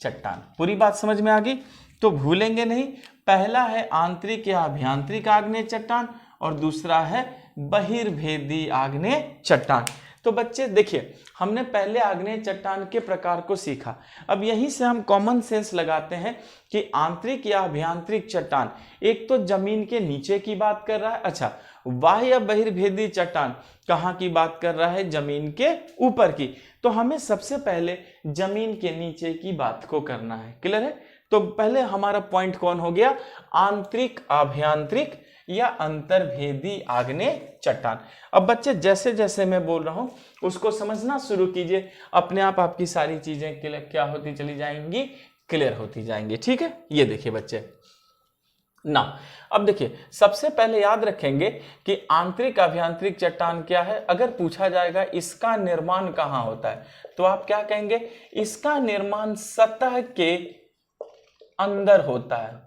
[SPEAKER 1] चट्टान। पूरी बात समझ में आ गई? तो भूलेंगे नहीं, पहला है आंतरिक या अभ्यंतरिक आग्नेय चट्टान और दूसरा है बहिर्भेदी आग्नेय चट्टान। तो बच्चे देखिए, हमने पहले आग्नेय चट्टान के प्रकार को सीखा। अब यहीं से हम कॉमन सेंस लगाते हैं कि आंतरिक या अभ्यंतरिक चट्टान एक तो जमीन के नीचे की बात कर रहा है। अच्छा, बाह्य या बहिर्भेदी चट्टान कहाँ की बात कर रहा है? जमीन के ऊपर की। तो हमें सबसे पहले जमीन के नीचे की बात को करना है। क्लियर है? तो पहले हमारा पॉइंट कौन हो गया? आंतरिक, अभ्यंतरिक या अंतर्भेदी आग्नेय चट्टान। अब बच्चे जैसे जैसे मैं बोल रहा हूं उसको समझना शुरू कीजिए, अपने आप आपकी सारी चीजें क्या होती चली जाएंगी? क्लियर होती जाएंगी। ठीक है, ये देखिए बच्चे, ना। अब देखिए, सबसे पहले याद रखेंगे कि आंतरिक अभ्यंतरिक चट्टान क्या है। अगर पूछा जाएगा इसका निर्माण कहाँ होता है, तो आप क्या कहेंगे, इसका निर्माण सतह के अंदर होता है।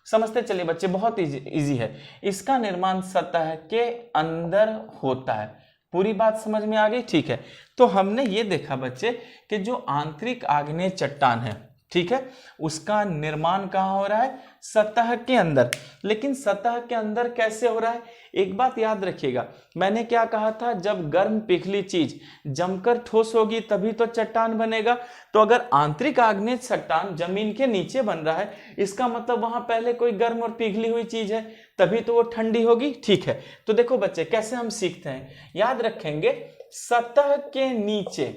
[SPEAKER 1] समझते चलिए बच्चे, बहुत इजी है। इसका निर्माण सतह के अंदर होता है। पूरी बात समझ में आ गई? ठीक है, तो हमने ये देखा बच्चे कि जो आंतरिक आग्नेय चट्टान है, ठीक है, उसका निर्माण कहाँ हो रहा है, सतह के अंदर। लेकिन सतह के अंदर कैसे हो रहा है, एक बात याद रखिएगा, मैंने क्या कहा था, जब गर्म पिघली चीज जमकर ठोस होगी तभी तो चट्टान बनेगा। तो अगर आंतरिक आग्नेय चट्टान जमीन के नीचे बन रहा है, इसका मतलब वहां पहले कोई गर्म और पिघली हुई चीज है, तभी तो वो ठंडी होगी। ठीक है, तो देखो बच्चे कैसे हम सीखते हैं, याद रखेंगे, सतह के नीचे,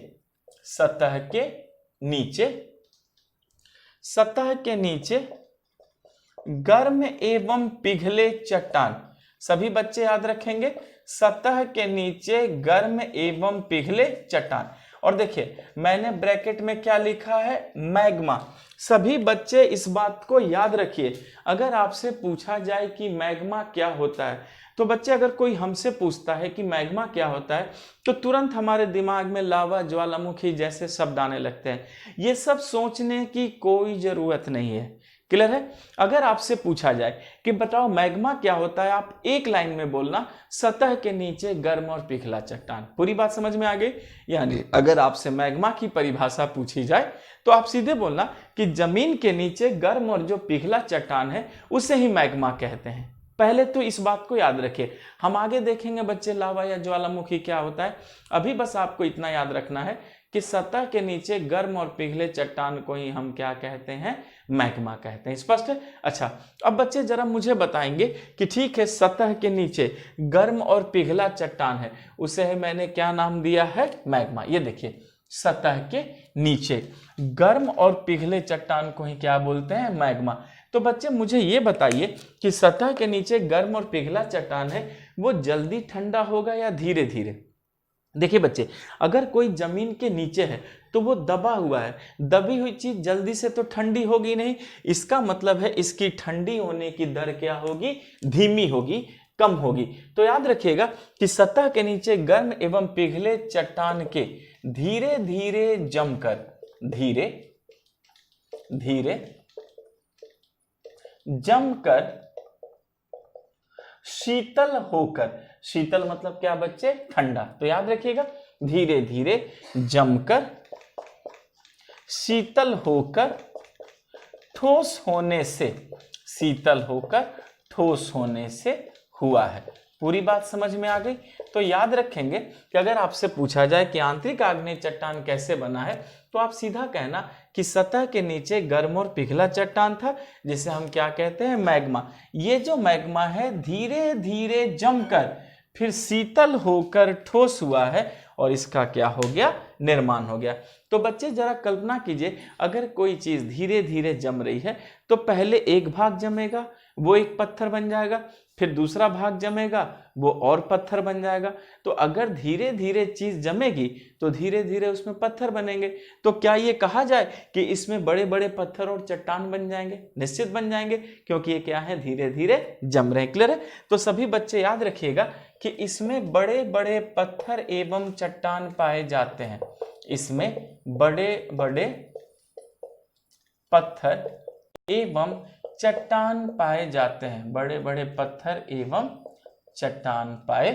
[SPEAKER 1] सतह के नीचे, सतह के नीचे गर्म एवं पिघले चट्टान। सभी बच्चे याद रखेंगे, सतह के नीचे गर्म एवं पिघले चट्टान। और देखिए मैंने ब्रैकेट में क्या लिखा है, मैग्मा। सभी बच्चे इस बात को याद रखिए, अगर आपसे पूछा जाए कि मैग्मा क्या होता है, तो बच्चे अगर कोई हमसे पूछता है कि मैग्मा क्या होता है, तो तुरंत हमारे दिमाग में लावा, ज्वालामुखी जैसे शब्द आने लगते हैं। ये सब सोचने की कोई जरूरत नहीं है। क्लियर है? अगर आपसे पूछा जाए कि बताओ मैग्मा क्या होता है, आप एक लाइन में बोलना, सतह के नीचे गर्म और पिघला चट्टान। पूरी बात समझ में आ गई? यानी अगर आपसे मैग्मा की परिभाषा पूछी जाए तो आप सीधे बोलना कि जमीन के नीचे गर्म और जो पिघला चट्टान है उसे ही मैग्मा कहते हैं। पहले तो इस बात को याद रखिए, हम आगे देखेंगे बच्चे लावा या ज्वालामुखी क्या होता है। अभी बस आपको इतना याद रखना है कि सतह के नीचे गर्म और पिघले चट्टान को ही हम क्या कहते हैं, मैग्मा कहते हैं। स्पष्ट है? अच्छा, अब बच्चे जरा मुझे बताएंगे कि ठीक है, सतह के नीचे गर्म और पिघला चट्टान है, उसे मैंने क्या नाम दिया है, मैग्मा। ये देखिए, सतह के नीचे गर्म और पिघले चट्टान को ही क्या बोलते हैं, मैग्मा। तो बच्चे मुझे ये बताइए कि सतह के नीचे गर्म और पिघला चट्टान है, वो जल्दी ठंडा होगा या धीरे धीरे? देखिए बच्चे, अगर कोई जमीन के नीचे है तो वो दबा हुआ है, दबी हुई चीज जल्दी से तो ठंडी होगी नहीं। इसका मतलब है इसकी ठंडी होने की दर क्या होगी, धीमी होगी, कम होगी। तो याद रखिएगा कि सतह के नीचे गर्म एवं पिघले चट्टान के धीरे धीरे जमकर, धीरे धीरे जमकर शीतल होकर, शीतल मतलब क्या बच्चे, ठंडा। तो याद रखिएगा, धीरे धीरे जमकर शीतल होकर ठोस होने से, शीतल होकर ठोस होने से हुआ है। पूरी बात समझ में आ गई? तो याद रखेंगे कि अगर आपसे पूछा जाए कि आंतरिक आग्नेय चट्टान कैसे बना है, तो आप सीधा कहना कि सतह के नीचे गर्म और पिघला चट्टान था, जिसे हम क्या कहते हैं, मैग्मा। ये जो मैग्मा है धीरे धीरे जमकर फिर शीतल होकर ठोस हुआ है और इसका क्या हो गया, निर्माण हो गया। तो बच्चे जरा कल्पना कीजिए, अगर कोई चीज धीरे धीरे जम रही है तो पहले एक भाग जमेगा, वो एक पत्थर बन जाएगा, फिर दूसरा भाग जमेगा, वो और पत्थर बन जाएगा। तो अगर धीरे धीरे चीज जमेगी तो धीरे धीरे उसमें पत्थर बनेंगे। तो क्या ये कहा जाए कि इसमें बड़े बड़े पत्थर और चट्टान बन जाएंगे? निश्चित बन जाएंगे, क्योंकि ये क्या है, धीरे धीरे जम रहे हैं। क्लियर है? तो सभी बच्चे याद रखिएगा कि इसमें बड़े बड़े पत्थर एवं चट्टान पाए जाते हैं, इसमें बड़े बड़े पत्थर एवं चट्टान पाए जाते हैं, बड़े बड़े पत्थर एवं चट्टान पाए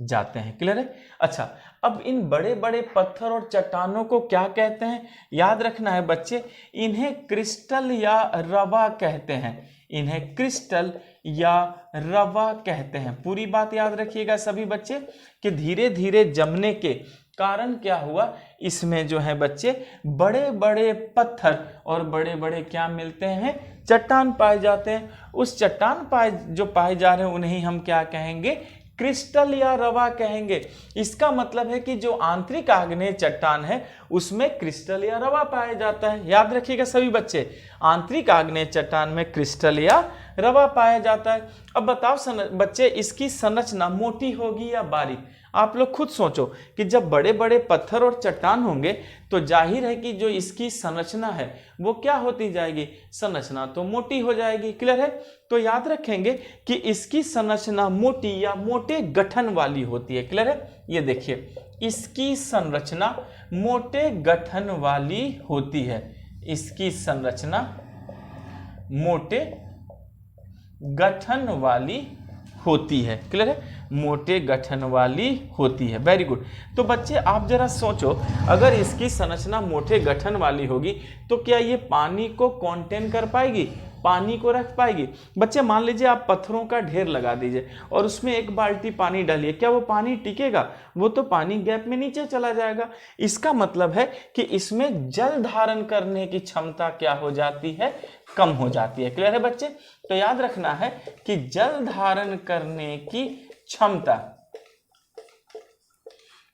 [SPEAKER 1] जाते हैं। क्लियर है? अच्छा, अब इन बड़े बड़े पत्थर और चट्टानों को क्या कहते हैं, याद रखना है बच्चे, इन्हें क्रिस्टल या रवा कहते हैं, इन्हें क्रिस्टल या रवा कहते हैं। पूरी बात याद रखिएगा सभी बच्चे कि धीरे धीरे जमने के कारण क्या हुआ, इसमें जो है बच्चे बड़े बड़े पत्थर और बड़े बड़े क्या मिलते हैं, चट्टान पाए जाते हैं। उस चट्टान जो पाए जा रहे हैं उन्हें हम क्या कहेंगे, क्रिस्टल या रवा कहेंगे। इसका मतलब है कि जो आंतरिक आग्नेय चट्टान है उसमें क्रिस्टल या रवा पाया जाता है। याद रखिएगा सभी बच्चे, आंतरिक आग्नेय चट्टान में क्रिस्टल या रवा पाया जाता है। अब बताओ बच्चे, इसकी संरचना मोटी होगी या बारीक? आप लोग खुद सोचो कि जब बड़े बड़े पत्थर और चट्टान होंगे तो जाहिर है कि जो इसकी संरचना है वो क्या होती जाएगी, संरचना तो मोटी हो जाएगी। क्लियर है? तो याद रखेंगे कि इसकी संरचना मोटी या मोटे गठन वाली होती है। क्लियर है? ये देखिए, इसकी संरचना मोटे गठन वाली होती है, इसकी संरचना मोटे गठन वाली होती है। क्लियर है? मोटे गठन वाली होती है। Very good. तो बच्चे आप जरा सोचो, अगर इसकी संरचना मोटे गठन वाली होगी तो क्या ये पानी को कंटेन कर पाएगी, पानी को रख पाएगी? बच्चे मान लीजिए आप पत्थरों का ढेर लगा दीजिए और उसमें एक बाल्टी पानी डालिए, क्या वो पानी टिकेगा? वो तो पानी गैप में नीचे चला जाएगा। इसका मतलब है कि इसमें जल धारण करने की क्षमता क्या हो जाती है, कम हो जाती है। क्लियर है बच्चे? तो याद रखना है कि जल धारण करने की क्षमता,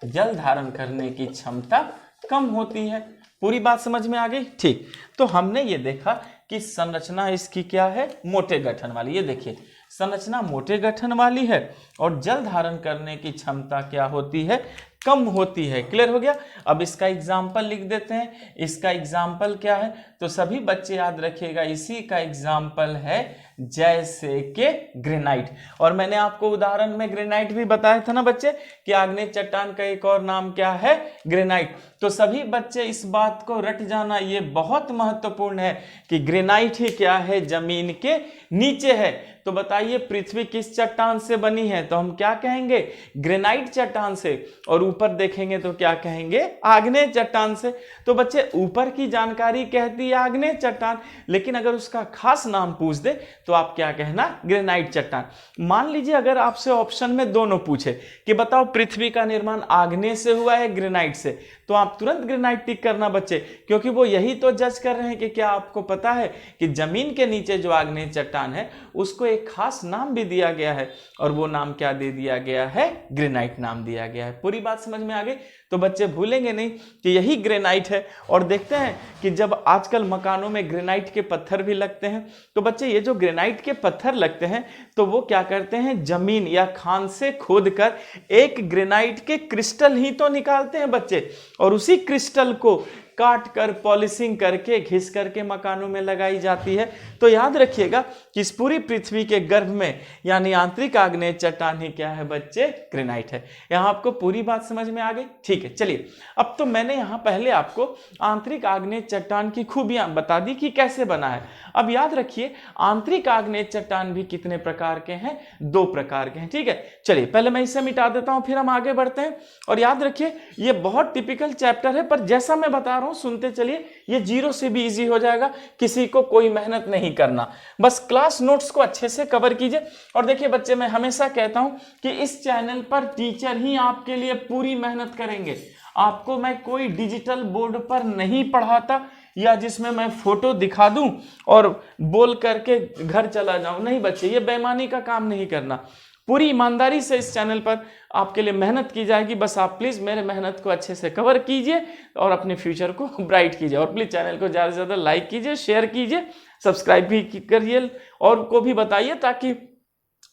[SPEAKER 1] जल धारण करने की क्षमता कम होती है। पूरी बात समझ में आ गई? ठीक। तो हमने ये देखा कि संरचना इसकी क्या है, मोटे गठन वाली। ये देखिए, संरचना मोटे गठन वाली है और जल धारण करने की क्षमता क्या होती है, कम होती है। क्लियर हो गया? अब इसका एग्जाम्पल लिख देते हैं। इसका एग्जाम्पल क्या है, तो सभी बच्चे याद रखिएगा, इसी का एग्जाम्पल है जैसे कि ग्रेनाइट। और मैंने आपको उदाहरण में ग्रेनाइट भी बताया था ना बच्चे कि आग्नेय चट्टान का एक और नाम क्या है, ग्रेनाइट। तो सभी बच्चे इस बात को रट जाना, ये बहुत महत्वपूर्ण है कि ग्रेनाइट ही क्या है, जमीन के नीचे है। तो बताइए पृथ्वी किस चट्टान से बनी है, तो हम क्या कहेंगे, ग्रेनाइट चट्टान से। और ऊपर देखेंगे तो क्या कहेंगे, आग्नेय चट्टान से। तो बच्चे ऊपर की जानकारी कहती है आग्नेय चट्टान, लेकिन अगर उसका खास नाम पूछ दे तो आप क्या कहना, ग्रेनाइट चट्टान। मान लीजिए अगर आपसे ऑप्शन में दोनों पूछे कि बताओ पृथ्वी का निर्माण आग्नेय से हुआ है ग्रेनाइट से, तो आप तुरंत ग्रेनाइट टिक करना बच्चे, क्योंकि वो यही तो जज कर रहे हैं कि क्या आपको पता है कि जमीन के नीचे जो आग्नेय चट्टान है उसको एक खास नाम भी दिया गया है, और वो नाम क्या दे दिया गया है, ग्रेनाइट नाम दिया गया है। पूरी बात समझ में आ गई? तो बच्चे भूलेंगे नहीं कि यही ग्रेनाइट है। और देखते हैं कि जब आजकल मकानों में ग्रेनाइट के पत्थर भी लगते हैं, तो बच्चे ये जो ग्रेनाइट के पत्थर लगते हैं तो वो क्या करते हैं, जमीन या खान से खोदकर एक ग्रेनाइट के क्रिस्टल ही तो निकालते हैं बच्चे, और उसी क्रिस्टल को काट कर पॉलिशिंग करके घिस करके मकानों में लगाई जाती है। तो याद रखिएगा कि इस पूरी पृथ्वी के गर्भ में यानी आंतरिक आग्नेय चट्टान ही क्या है बच्चे, ग्रेनाइट है। यहां आपको पूरी बात समझ में आ गई? ठीक है, चलिए अब तो मैंने यहां पहले आपको आंतरिक आग्नेय चट्टान की खूबियां बता दी कि कैसे बना है। अब याद रखिए आंतरिक आग्नेय चट्टान भी कितने प्रकार के हैं, 2 प्रकार के हैं। ठीक है, चलिए पहले मैं इसे मिटा देता हूं, फिर हम आगे बढ़ते हैं। और याद रखिए ये बहुत टिपिकल चैप्टर है, पर जैसा मैं बता रहा हूं सुनते चलिए, ये 0 से भी इजी हो जाएगा, किसी को कोई मेहनत नहीं करना, बस क्लास नोट्स को अच्छे से कवर कीजिए। और देखिए बच्चे, मैं हमेशा कहता हूं कि इस चैनल पर टीचर ही आपके लिए पूरी मेहनत करेंगे। आपको मैं कोई डिजिटल बोर्ड पर नहीं पढ़ाता या जिसमें मैं फोटो दिखा दूं और बोल करके घर चला जाऊं, नहीं बच्चे, ये बेईमानी का काम नहीं करना। पूरी ईमानदारी से इस चैनल पर आपके लिए मेहनत की जाएगी। बस आप प्लीज़ मेरे मेहनत को अच्छे से कवर कीजिए और अपने फ्यूचर को ब्राइट कीजिए। और प्लीज़ चैनल को ज़्यादा से ज़्यादा लाइक कीजिए, शेयर कीजिए, सब्सक्राइब भी करिए और को भी बताइए, ताकि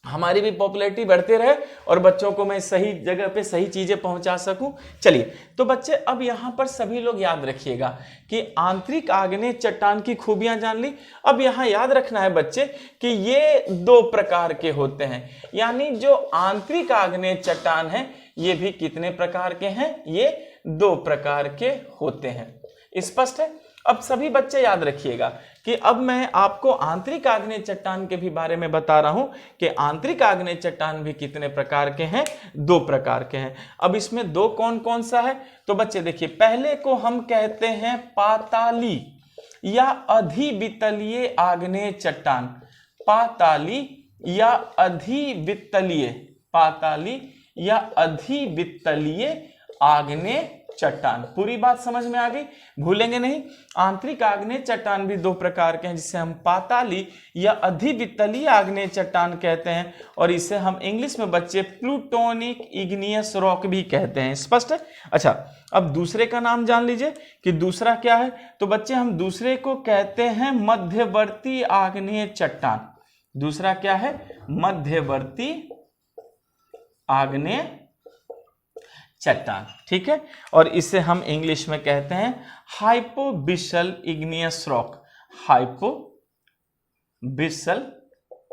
[SPEAKER 1] हमारी भी पॉपुलैरिटी बढ़ते रहे और बच्चों को मैं सही जगह पे सही चीज़ें पहुंचा सकूं। चलिए तो बच्चे अब यहाँ पर सभी लोग याद रखिएगा कि आंतरिक आग्नेय चट्टान की खूबियां जान ली। अब यहाँ याद रखना है बच्चे कि ये 2 प्रकार के होते हैं, यानी जो आंतरिक आग्नेय चट्टान है ये भी कितने प्रकार के हैं, ये 2 प्रकार के होते हैं। स्पष्ट है? अब सभी बच्चे याद रखिएगा कि अब मैं आपको आंतरिक आग्नेय चट्टान के भी बारे में बता रहा हूं कि आंतरिक आग्नेय चट्टान भी कितने प्रकार के हैं, 2 प्रकार के हैं। अब इसमें 2 कौन कौन सा है, तो बच्चे देखिए, पहले को हम कहते हैं पाताली या अधिवितलीय आग्नेय चट्टान। पाताली या अधिवितलीय, पाताली या अधिवितलीय आग्नेय चट्टान। पूरी बात समझ में आ गई? भूलेंगे नहीं। आंतरिक आग्नेय चट्टान भी 2 प्रकार के हैं, जिसे हम पाताली या अधिवितलीय आग्नेय चट्टान कहते हैं, और इसे हम इंग्लिश में बच्चे प्लूटोनिक इग्नियस रॉक भी कहते हैं। स्पष्ट है? अच्छा, अब दूसरे का नाम जान लीजिए कि दूसरा क्या है। तो बच्चे हम दूसरे को कहते हैं मध्यवर्ती आग्नेय चट्टान। दूसरा क्या है? मध्यवर्ती आग्नेय चट्टान, ठीक है। और इसे हम इंग्लिश में कहते हैं हाइपोबिसल इग्नियस रॉक, हाइपोबिसल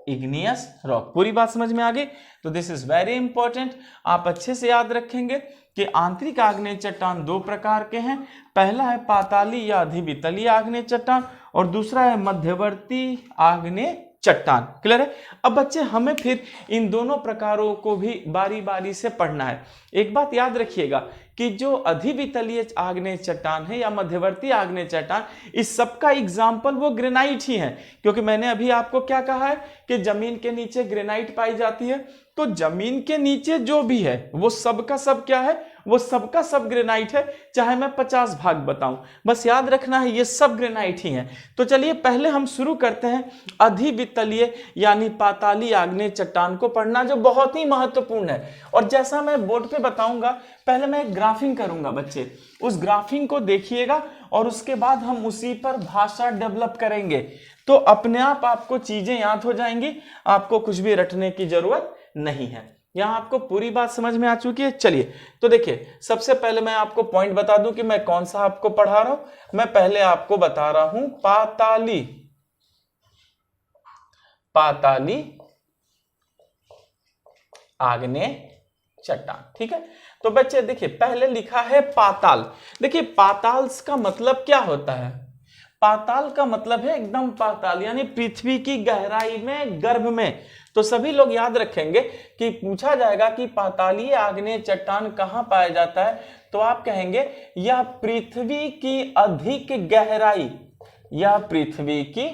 [SPEAKER 1] इग्नियस रॉक। पूरी बात समझ में आ गई? तो दिस इज वेरी इंपॉर्टेंट, आप अच्छे से याद रखेंगे कि आंतरिक आग्नेय चट्टान दो प्रकार के हैं। पहला है पाताली या अधिवितलीय आग्नेय चट्टान और दूसरा है मध्यवर्ती आग्नेय चट्टान। क्लियर है? अब बच्चे हमें फिर इन दोनों प्रकारों को भी बारी बारी से पढ़ना है। एक बात याद रखिएगा कि जो अधिवितलीय आग्नेय चट्टान है या मध्यवर्ती आग्नेय चट्टान, इस सब का एग्जाम्पल वो ग्रेनाइट ही है, क्योंकि मैंने अभी आपको क्या कहा है कि जमीन के नीचे ग्रेनाइट पाई जाती है। तो जमीन के नीचे जो भी है वो सबका सब क्या है? वो सबका सब ग्रेनाइट है, चाहे मैं 50 भाग बताऊं, बस याद रखना है ये सब ग्रेनाइट ही है। तो चलिए पहले हम शुरू करते हैं अधिवितलीय यानी पाताली आग्नेय चट्टान को पढ़ना, जो बहुत ही महत्वपूर्ण है। और जैसा मैं बोर्ड पे बताऊंगा, पहले मैं एक ग्राफिंग करूंगा बच्चे, उस ग्राफिंग को देखिएगा और उसके बाद हम उसी पर भाषा डेवलप करेंगे, तो अपने आप आपको चीजें याद हो जाएंगी, आपको कुछ भी रटने की जरूरत नहीं है। यहां आपको पूरी बात समझ में आ चुकी है। चलिए तो देखिए, सबसे पहले मैं आपको पॉइंट बता दूं कि मैं कौन सा आपको पढ़ा रहा हूं। मैं पहले आपको बता रहा हूं पाताली आग्नेय चट्टान, ठीक है। तो बच्चे देखिए, पहले लिखा है पाताल। देखिए पाताल का मतलब क्या होता है? पाताल का मतलब है एकदम पाताल, यानी पृथ्वी की गहराई में, गर्भ में। तो सभी लोग याद रखेंगे कि पूछा जाएगा कि पातालीय आग्नेय चट्टान कहां पाया जाता है, तो आप कहेंगे यह पृथ्वी की अधिक गहराई, यह पृथ्वी की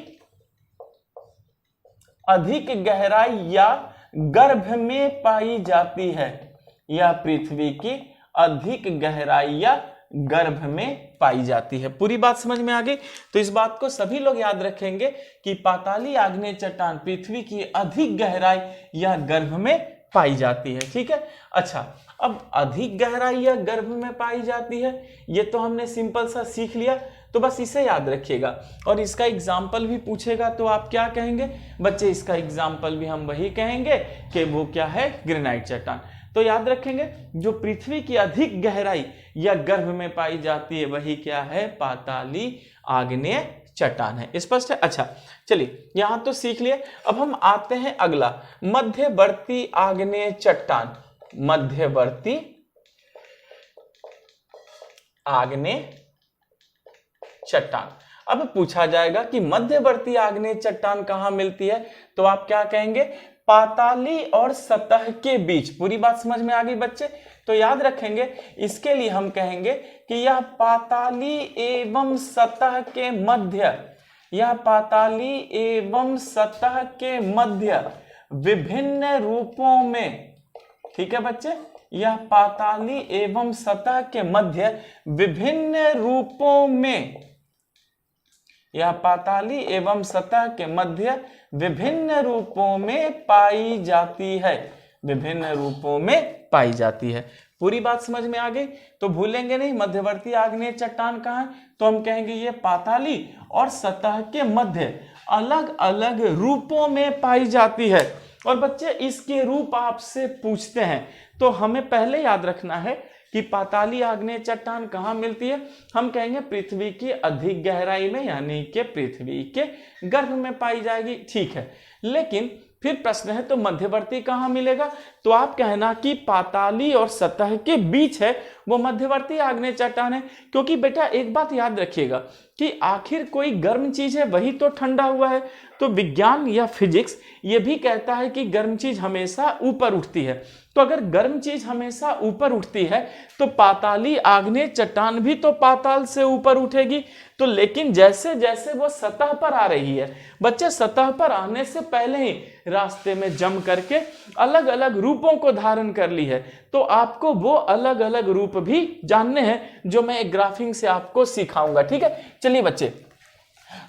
[SPEAKER 1] अधिक गहराई या गर्भ में पाई जाती है, यह पृथ्वी की अधिक गहराई या गर्भ में पाई जाती है। पूरी बात समझ में आ गई? तो इस बात को सभी लोग याद रखेंगे कि पाताली आग्नेय चट्टान पृथ्वी की अधिक गहराई या गर्भ में पाई जाती है, ठीक है। अच्छा, अब अधिक गहराई या गर्भ में पाई जाती है, ये तो हमने सिंपल सा सीख लिया, तो बस इसे याद रखिएगा। और इसका एग्जाम्पल भी पूछेगा तो आप क्या कहेंगे बच्चे? इसका एग्जाम्पल भी हम वही कहेंगे कि वो क्या है? ग्रेनाइट चट्टान। तो याद रखेंगे, जो पृथ्वी की अधिक गहराई या गर्भ में पाई जाती है वही क्या है? पाताली आग्नेय चट्टान है। स्पष्ट है? अच्छा चलिए, यहां तो सीख लिए। अब हम आते हैं अगला, मध्यवर्ती आग्नेय चट्टान। मध्यवर्ती आग्नेय चट्टान। अब पूछा जाएगा कि मध्यवर्ती आग्नेय चट्टान कहां मिलती है, तो आप क्या कहेंगे? पाताली और सतह के बीच। पूरी बात समझ में आ गई बच्चे? तो याद रखेंगे, इसके लिए हम कहेंगे कि यह पाताली एवं सतह के मध्य, यह पाताली एवं सतह के मध्य विभिन्न रूपों में, ठीक है बच्चे, यह पाताली एवं सतह के मध्य विभिन्न रूपों में, यह पाताली एवं सतह के मध्य विभिन्न रूपों में पाई जाती है, विभिन्न रूपों में पाई जाती है। पूरी बात समझ में आ गई? तो भूलेंगे नहीं मध्यवर्ती आग्नेय चट्टान कहां है, तो हम कहेंगे ये पाताली और सतह के मध्य अलग अलग रूपों में पाई जाती है। और बच्चे इसके रूप आपसे पूछते हैं, तो हमें पहले याद रखना है कि पाताली आग्नेय चट्टान कहां मिलती है। हम कहेंगे पृथ्वी की अधिक गहराई में, यानी कि पृथ्वी के गर्भ में पाई जाएगी, ठीक है। लेकिन फिर प्रश्न है, तो मध्यवर्ती कहां मिलेगा? तो आप कहना कि पाताली और सतह के बीच है, वो मध्यवर्ती आग्नेय चट्टान है। क्योंकि बेटा एक बात याद रखिएगा कि आखिर कोई गर्म चीज है वही तो ठंडा हुआ है। तो विज्ञान या फिजिक्स ये भी कहता है कि गर्म चीज हमेशा ऊपर उठती है। तो अगर गर्म चीज हमेशा ऊपर उठती है तो पाताली आग्नेय चट्टान भी तो पाताल से ऊपर उठेगी। तो लेकिन जैसे जैसे वो सतह पर आ रही है बच्चे, सतह पर आने से पहले ही रास्ते में जम करके अलग अलग रूपों को धारण कर ली है। तो आपको वो अलग अलग रूप भी जानने हैं, जो मैं एक ग्राफिंग से आपको सिखाऊंगा, ठीक है। चलिए बच्चे,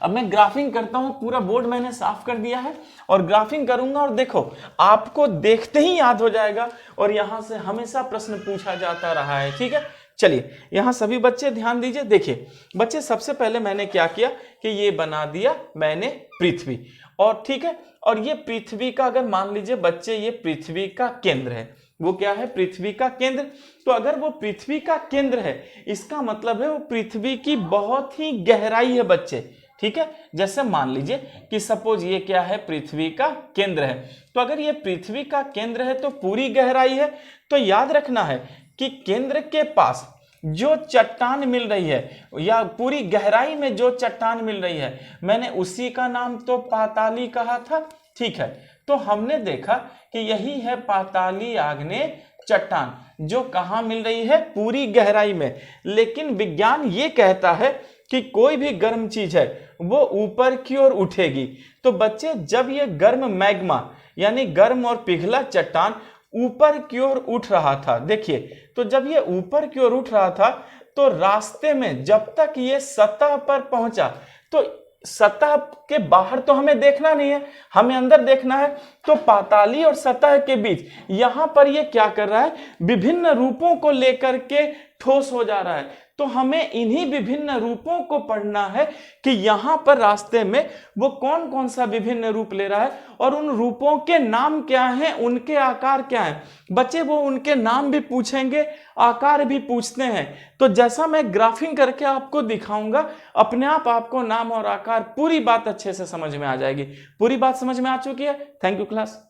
[SPEAKER 1] अब मैं ग्राफिंग करता हूं। पूरा बोर्ड मैंने साफ कर दिया है और ग्राफिंग करूंगा, और देखो आपको देखते ही याद हो जाएगा, और यहां से हमेशा प्रश्न पूछा जाता रहा है, ठीक है। चलिए यहां सभी बच्चे ध्यान दीजिए। देखिए बच्चे, सबसे पहले मैंने क्या किया कि ये बना दिया मैंने पृथ्वी, और ठीक है। और ये पृथ्वी का, अगर मान लीजिए बच्चे ये पृथ्वी का केंद्र है, वो क्या है, पृथ्वी का केंद्र। तो अगर वो पृथ्वी का केंद्र है, इसका मतलब है वो पृथ्वी की बहुत ही गहराई है बच्चे, ठीक है। जैसे मान लीजिए कि सपोज ये क्या है, पृथ्वी का केंद्र है। तो अगर ये पृथ्वी का केंद्र है तो पूरी गहराई है। तो याद रखना है कि केंद्र के पास जो चट्टान मिल रही है या पूरी गहराई में जो चट्टान मिल रही है, मैंने उसी का नाम तो पाताली कहा था, ठीक है। तो हमने देखा कि यही है पाताली आग्नेय चट्टान, जो कहाँ मिल रही है, पूरी गहराई में। लेकिन विज्ञान ये कहता है कि कोई भी गर्म चीज है वो ऊपर की ओर उठेगी। तो बच्चे जब ये गर्म मैग्मा यानी गर्म और पिघला चट्टान ऊपर की ओर उठ रहा था, देखिए, तो जब ये ऊपर की ओर उठ रहा था तो रास्ते में जब तक ये सतह पर पहुंचा, तो सतह के बाहर तो हमें देखना नहीं है, हमें अंदर देखना है। तो पाताली और सतह के बीच यहां पर ये क्या कर रहा है, विभिन्न रूपों को लेकर के ठोस हो जा रहा है। तो हमें इन्हीं विभिन्न रूपों को पढ़ना है कि यहां पर रास्ते में वो कौन कौन सा विभिन्न रूप ले रहा है और उन रूपों के नाम क्या हैं, उनके आकार क्या हैं। बच्चे वो उनके नाम भी पूछेंगे, आकार भी पूछते हैं। तो जैसा मैं ग्राफिंग करके आपको दिखाऊंगा, अपने आप आपको नाम और आकार पूरी बात अच्छे से समझ में आ जाएगी। पूरी बात समझ में आ चुकी है? Thank you class.